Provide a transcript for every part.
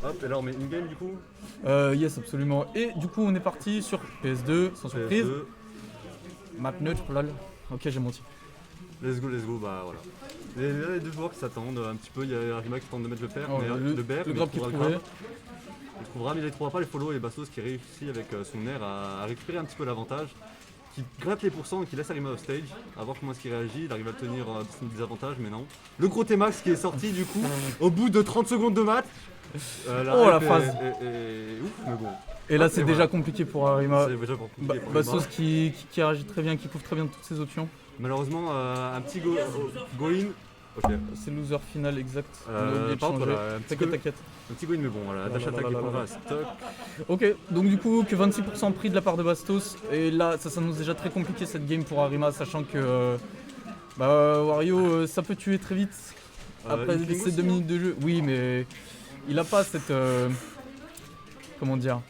Hop, et là on met in-game du coup. Yes, absolument. Et du coup, on est parti sur PS2, sans surprise. PS2. Map neutre, lol. Ok, j'ai menti. Let's go, bah voilà. Les deux joueurs qui s'attendent un petit peu, il y a Arima qui tente de mettre le père, Oh, mais le bear, le grab qui est trouvé. Il trouvera, mais il ne trouvera pas les follow et Bastos qui réussit avec son air à récupérer un petit peu l'avantage, qui gratte les pourcents et qui laisse Arima off stage, à voir comment est-ce qu'il réagit, il arrive à le tenir son désavantage, mais non. Le gros T-Max qui est sorti du coup, au bout de 30 secondes de match. Oh la phase Ouf, mais bon. Et là, c'est déjà compliqué pour Arima. C'est déjà compliqué pour Bastos qui réagit très bien, qui couvre très bien toutes ses options. Malheureusement, un petit go-in. Ok. C'est loser final exact. On a oublié de par contre, changer. voilà, T'inquiète. Un petit go-in, mais bon, voilà, dash attack qui prendra stock. Ok, donc du coup, que 26% pris de la part de Bastos. Et là, ça s'annonce déjà très compliqué cette game pour Arima, sachant que Wario, ça peut tuer très vite après ces 2 minutes de jeu. Oui, mais il a pas cette. Comment dire?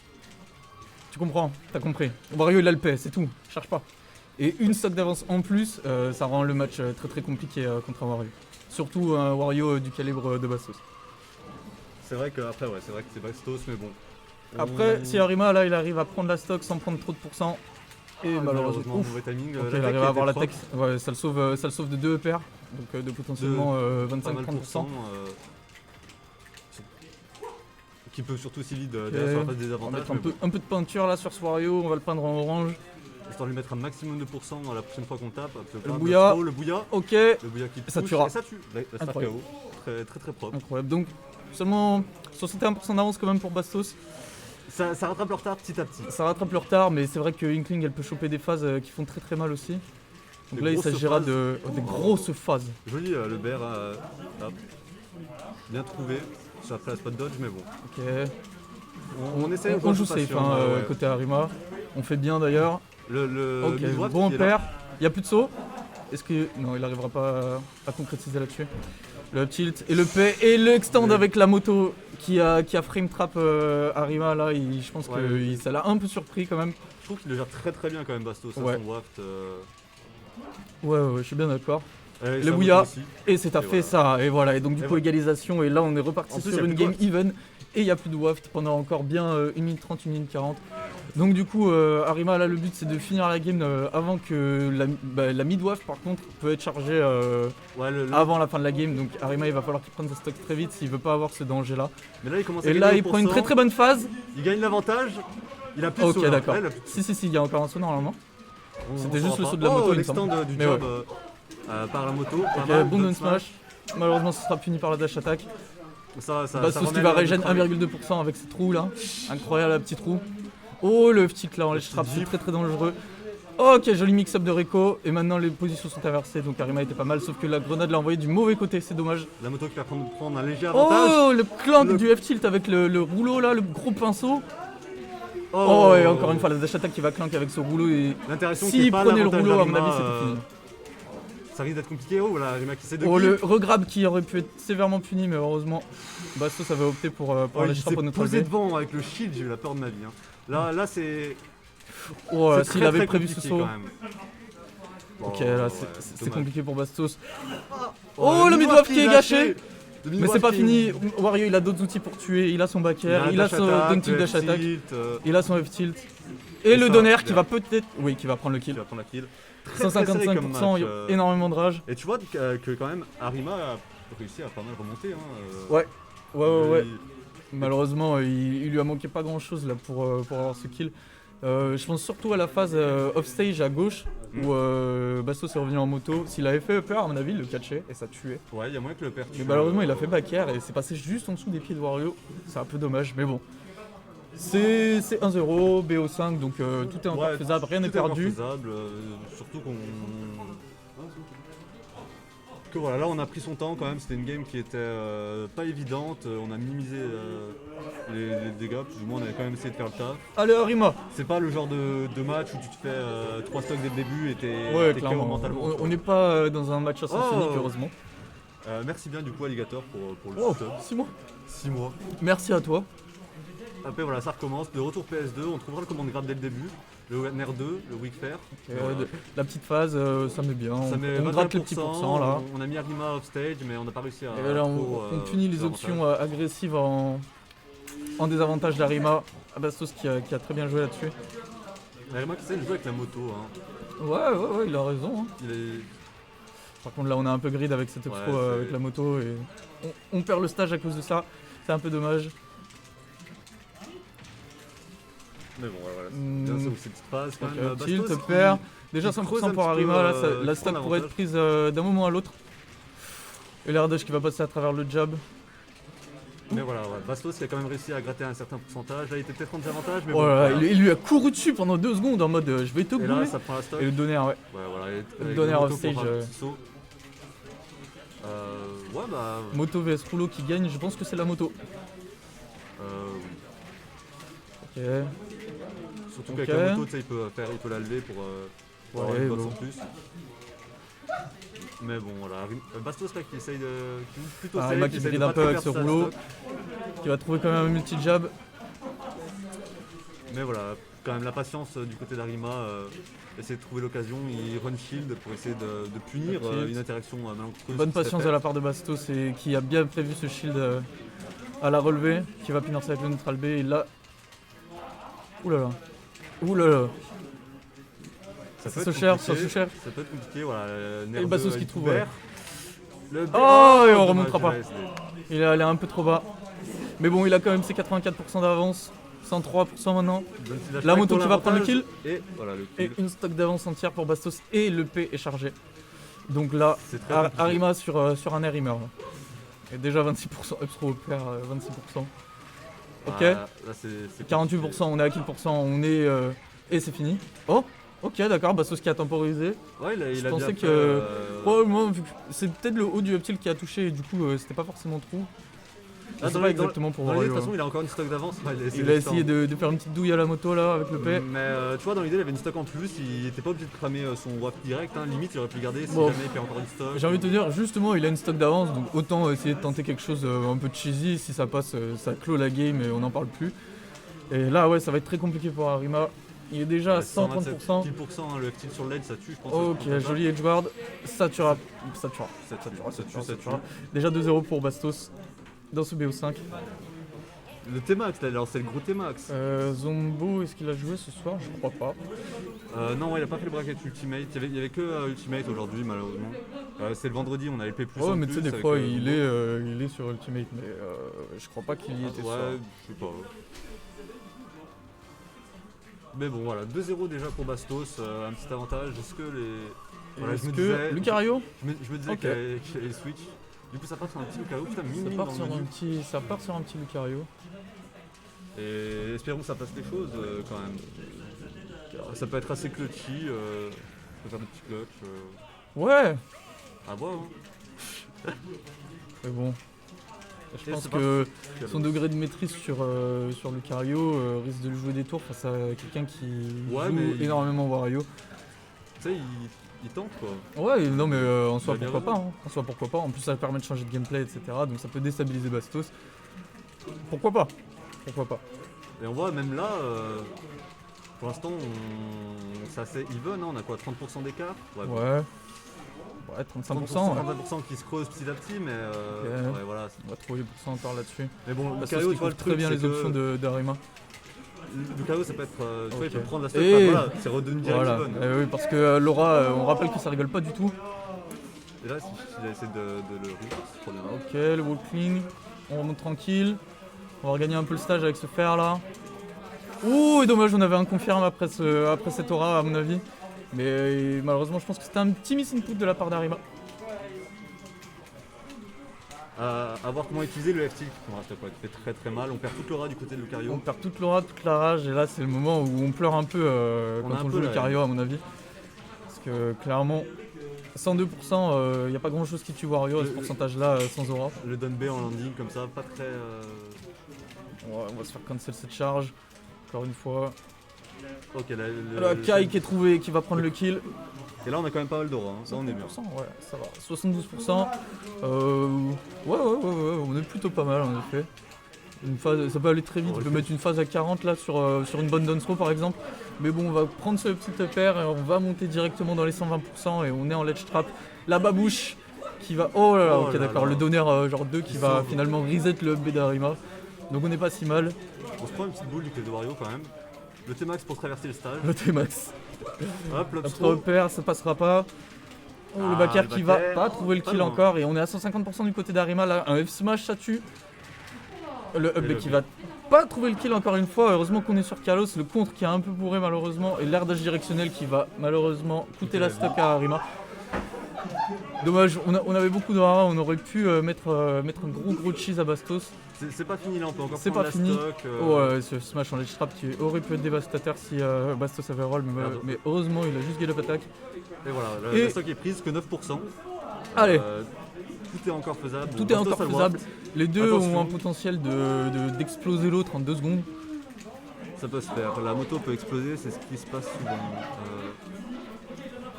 Tu comprends, t'as compris. Wario, il a le paix, c'est tout, cherche pas. Et une stock d'avance en plus, ça rend le match très très compliqué contre un Wario. Surtout un Wario du calibre de Bastos. C'est vrai que après, ouais, c'est vrai que c'est Bastos, mais bon. Après, si Arima là, il arrive à prendre la stock sans prendre trop de pourcents, et malheureusement, mauvais timing. il arrive à avoir la tech. Ouais, ça le sauve de 2 EPR, donc de potentiellement 25-30%. Qui peut surtout aussi lead derrière sur la phase des avantages. On va mettre un peu de peinture là sur ce Wario, on va le peindre en orange. Histoire de lui mettre un maximum de pourcents la prochaine fois qu'on tape. Le bouilla. Le bouilla. Ok. Le bouilla qui ça tuera. Et ça tue. La star KO. Très très très propre. Incroyable. Donc seulement 61% d'avance quand même pour Bastos. Ça rattrape le retard petit à petit. Ça rattrape le retard, mais c'est vrai que Inkling elle peut choper des phases qui font très très mal aussi. Donc là il s'agira de des grosses phases. Joli le bear. Bien trouvé. Sur après la spot dodge, mais bon. Ok. On essaie. On joue safe côté Arima. On fait bien d'ailleurs. Ok, bon pair. Il n'y a plus de saut. Est-ce que. Non, il n'arrivera pas à concrétiser là-dessus. Le up tilt et le P et le extend avec la moto qui a frame trap Arima là. Je pense que ça l'a un peu surpris quand même. Je trouve qu'il le gère très très bien quand même Bastos, son waft. Ouais, je suis bien d'accord. Le bouilla, et c'est fait ça, et voilà, et donc du coup égalisation, et là on est reparti sur une game even, et il n'y a plus de waft pendant encore bien 1 minute 30, 1 minute 40. Donc du coup, Arima, là le but c'est de finir la game avant que la mid-waft par contre peut être chargée avant la fin de la game, donc Arima il va falloir qu'il prenne sa stock très vite s'il veut pas avoir ce danger là. Mais là il commence il prend une très très bonne phase. Il gagne l'avantage, il a plus de saut. Ok d'accord, si, il y a encore un saut normalement. C'était juste le saut de la moto, il semble. Du job par la moto. Ok, bon down smash. Malheureusement, ce sera puni par la dash attack. Bastos qui va régène 1,2% avec ses trous là. Incroyable la petite roue. Oh le petit là en ledge trap, c'est très très dangereux. Ok, joli mix-up de Reiko. Et maintenant les positions sont inversées, donc Arima était pas mal. Sauf que la grenade l'a envoyé du mauvais côté, c'est dommage. La moto qui va prendre un léger avantage. Oh le clank du F-tilt avec le rouleau là, le gros pinceau. Oh, et encore une fois la dash attack qui va clank avec ce rouleau. Et s'il prenait le rouleau, à mon avis, c'était fini. Ça risque d'être compliqué. Oh là, Arima qui s'est de le regrab qui aurait pu être sévèrement puni, mais heureusement, Bastos avait opté pour les strap pour neutraliser. Il s'est posé devant avec le shield, j'ai eu la peur de ma vie. Là c'est. Oh, s'il avait prévu ce saut. Ok, là c'est compliqué pour Bastos. Oh, le mid-waft qui est gâché. Mais c'est pas fini, Wario il a d'autres outils pour tuer, il a son back air, il a son down tilt dash attack, il a son F tilt. Et le down air qui va peut-être. Oui, qui va prendre le kill. 155%, énormément de rage. Et tu vois que quand même Arima a réussi à pas mal remonter. Ouais. Malheureusement, il lui a manqué pas grand chose là pour avoir ce kill. Je pense surtout à la phase off-stage à gauche où Bastos est revenu en moto. S'il avait fait upper, à mon avis, il le catchait et ça tuait. Ouais, il y a moins que le père. Mais malheureusement, il a fait back air et c'est passé juste en dessous des pieds de Wario. C'est un peu dommage, mais bon. C'est 1-0, BO5, donc tout est encore faisable, rien n'est perdu. Faisable, surtout que voilà, là on a pris son temps quand même, c'était une game qui était pas évidente, on a minimisé les dégâts, plus ou moins on avait quand même essayé de faire le taf. Allez Arima. C'est pas le genre de match où tu te fais 3 stocks dès le début et t'es clairement. mentalement. On n'est pas dans un match à sens unique, heureusement. Merci bien du coup Alligator pour le sub. 6 mois. 6 mois. Merci à toi. Après voilà, ça recommence, de retour PS2, on trouvera le command grab dès le début, le Wagner 2, le Weak Fair. La petite phase, ça met bien, on gratte les petits pourcents là. On a mis Arima off stage mais on n'a pas réussi à... Et là on punit les options agressives en en désavantage d'Arima. Bastos qui a très bien joué là-dessus. Arima qui essaie de jouer avec la moto. Hein. Ouais, il a raison. Hein. Il est... Par contre là on a un peu grid avec cette obstro Ouais, avec la moto et on perd le stage à cause de ça. C'est un peu dommage. Mais bon, voilà. Bien sûr, c'est une petite phase quand même. Tilt, Bastos perd. Déjà qui creuse 100% un pour petit Arima, peu, là, qui la prend stack pourrait être l'avantage. prise d'un moment à l'autre. Et l'air dash qui va passer à travers le jab. Mais voilà, ouais. Bastos il a quand même réussi à gratter un certain pourcentage. Là, il était peut-être en désavantage, mais Oh bon. là là, voilà. il lui a couru dessus pendant 2 secondes en mode je vais te Et là, gouler. ça prend la stock. Et le donner, ouais. Ouais, voilà. Avec Donner la moto off stage, pour faire un petit saut. Ouais, bah. Moto vs rouleau qui gagne, je pense que c'est la moto. Ok. Surtout Ok. qu'avec la moto, tu sais, il peut la lever pour avoir Ouais, une box bon. en plus. Mais bon, voilà. Bastos là qui essaye de. Qui est plutôt Arima safe, qui essaye de bride un pas peu trop avec ce perdre sa rouleau. stock. Qui va trouver quand même un multi-jab. Mais voilà, quand même la patience du côté d'Arima. Essayer de trouver l'occasion, il run shield pour essayer de punir Ok. une interaction malencontreuse. Bonne qui se patience de répète. la part de Bastos et qui a bien prévu ce shield à la relevée. Qui va pincer avec le neutral B et là. Oulala. Oulala. Ça C'est peut être cher, compliqué, c'est cher. Ça peut être compliqué, voilà. Et Bastos qui trouve, ouais. Le Oh, et on dommage, remontera pas. LSD. Il est allé un peu trop bas. Mais bon, il a quand même ses 84% d'avance. 103% maintenant. Donc, il lâche La pas moto pour qui va prendre le l'avantage. kill. Et voilà le Et kill. une stock d'avance entière pour Bastos et le P est chargé. Donc là, C'est très compliqué. Arima sur un air, il meurt. Et déjà 26%, Upstro perd 26%. Ok, Là, c'est 48%, on est à quel pourcent? On est... et c'est fini. Oh, ok, d'accord, Bastos qui a temporisé. Ouais, il Je a pensais bien que- fait, Probablement, vu que c'est peut-être le haut du up tilt qui a touché et du coup c'était pas forcément trou. Je sais pas exactement pour Dans l'idée, de Wario. toute façon, il a encore une stock d'avance. Ouais, Il a essayé de faire une petite douille à la moto là avec le P. Mais tu vois, dans l'idée, il avait une stock en plus. Il était pas obligé de cramer son WAP direct. Hein. Limite, il aurait pu le garder si Bon. jamais il perd encore une stock. J'ai envie de te dire, justement, il a une stock d'avance, donc autant essayer de tenter quelque chose un peu cheesy. Si ça passe, ça clôt la game et on n'en parle plus. Et là, ouais, ça va être très compliqué pour Arima. Il est déjà à 130%. 10%, hein, le F-tilt sur le ledge, ça tue, je pense. Ok, joli edgeguard. Ça tuera. Ça tuera. Ça tue. Déjà 2-0 pour Bastos dans ce BO5. Le T-Max, là, alors c'est le gros T-Max. Zombo, est-ce qu'il a joué ce soir? Je crois pas. Non, ouais, il a pas fait le bracket Ultimate. Il y avait que Ultimate aujourd'hui, malheureusement. C'est le vendredi, on a LP+. Ouais, en mais tu sais, plus des avec, fois, Zombo. il est sur Ultimate, mais je crois pas qu'il y était ce soir. Ouais, je sais pas. Mais bon, voilà, 2-0 déjà pour Bastos, un petit avantage. Est-ce que les. Voilà, Est-ce je me que disais. Lucario Je me disais Ok. qu'il allait switch. Du coup, ça part sur un petit Lucario, putain, mine ça dans part, le sur menu. ça part sur un petit Lucario. Et espérons que ça passe les choses quand même. Ça peut être assez clutchy, on peut faire des petits clutch. Ouais, À voir, hein. mais bon. Je Et pense c'est que parti. son degré de maîtrise sur Lucario risque de lui jouer des tours face à quelqu'un qui Ouais, joue mais il- énormément Wario. Tu sais, il tente quoi. Ouais, non mais en soi Il a bien pourquoi pas, raison. hein. En soi pourquoi pas. En plus ça permet de changer de gameplay, etc. Donc ça peut déstabiliser Bastos. Pourquoi pas? Pourquoi pas? Et on voit même là, pour l'instant, c'est assez even, hein, on a quoi, 30% d'écart? Ouais. Ouais, 35%. Ouais. 35% qui se creuse petit à petit, mais Ok. ouais, voilà. On va trouver les pourcentages là-dessus. Mais bon, Bastos Lucario, qui tu vois, trouve le très truc, bien c'est les options que d'Arima. Lucario, ça peut être, tu vois, il peut Ok. prendre la stock, Et- voilà, c'est redevenu direct Voilà. even. Oui, parce que Laura, on rappelle que ça rigole pas du tout. Et là, s'il a essayé de le reverse, c'est trop bien. Ok, le wall clean. On remonte tranquille. On va regagner un peu le stage avec ce fer là. Ouh, et dommage, on avait un confirme après cette aura à mon avis. Mais malheureusement, je pense que c'était un petit miss input de la part d'Arima. À voir comment utiliser le FT, qui fait très très mal. On perd toute l'aura du côté de On Lucario. perd toute l'aura, toute la rage, et là c'est le moment où on pleure un peu On a quand un on peu joue le la Cario à mon avis. Parce que clairement, 102%, il n'y a pas grand chose qui tue Wario à ce Le- pourcentage là sans aura. Le down B en landing comme ça, pas très. On va se faire cancel cette charge, encore une fois. Ok, là, Là, Kai qui est trouvé, qui va prendre le kill. Et là, on a quand même pas mal d'aura, hein. Ça, on est bien. 100%, ouais, ça va. 72%. Ouais, on est plutôt pas mal en effet. Une phase, ça peut aller très vite, Ouais, on peut mettre une phase à 40 là sur une bonne down throw par exemple. Mais bon, on va prendre ce petit upper et on va monter directement dans les 120% et on est en ledge trap. La babouche qui va. Oh là là, Oh ok là d'accord, là. le donner genre 2 qui Il va sauve. finalement reset le up B d'Arima. Donc on n'est pas si mal. On se prend une petite boule du côté de Wario quand même. Le T-Max pour traverser le stage. Le T-Max. Hop, Après l'obstro. repère, ça passera pas. Oh, le Ah, backer le qui va backer, pas trouver le pas kill loin. encore. Et on est à 150% du côté d'Arima là. Un F-Smash ça tue. Le up Et B le qui B. va pas trouver le kill encore une fois. Heureusement qu'on est sur Kalos. Le contre qui a un peu bourré malheureusement. Et l'air d'âge directionnel qui va malheureusement coûter la stock à Arima. Dommage, on avait beaucoup de rara, on aurait pu mettre un gros cheese à Bastos. C'est pas fini là, on peut encore C'est prendre pas la fini. stock. Oh, ce smash en ledge trap qui aurait pu être dévastateur si Bastos avait roll, Pardon. mais heureusement il a juste get up attack. Et voilà, Et- la stock est prise que 9%. Allez, Tout est encore faisable. tout Bon, est Bastos encore a le faisable. draft. Les deux Attention. ont un potentiel d'exploser l'autre en 2 secondes. Ça peut se faire. La moto peut exploser, c'est ce qui se passe souvent.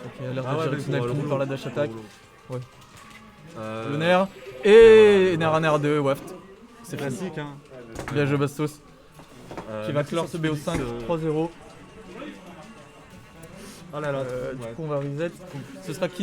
Ok, l'air Ah ouais, directionnel mais bon, fini le par la rouleau. dash attack. Le rouleau. Ouais. Le Nair et Nair en R2, Waft. C'est fini. classique, hein. Bien joué Bastos. Qui va merci clore sur ce BO5 3-0. Ah là là. Du coup on va reset. Ce sera qui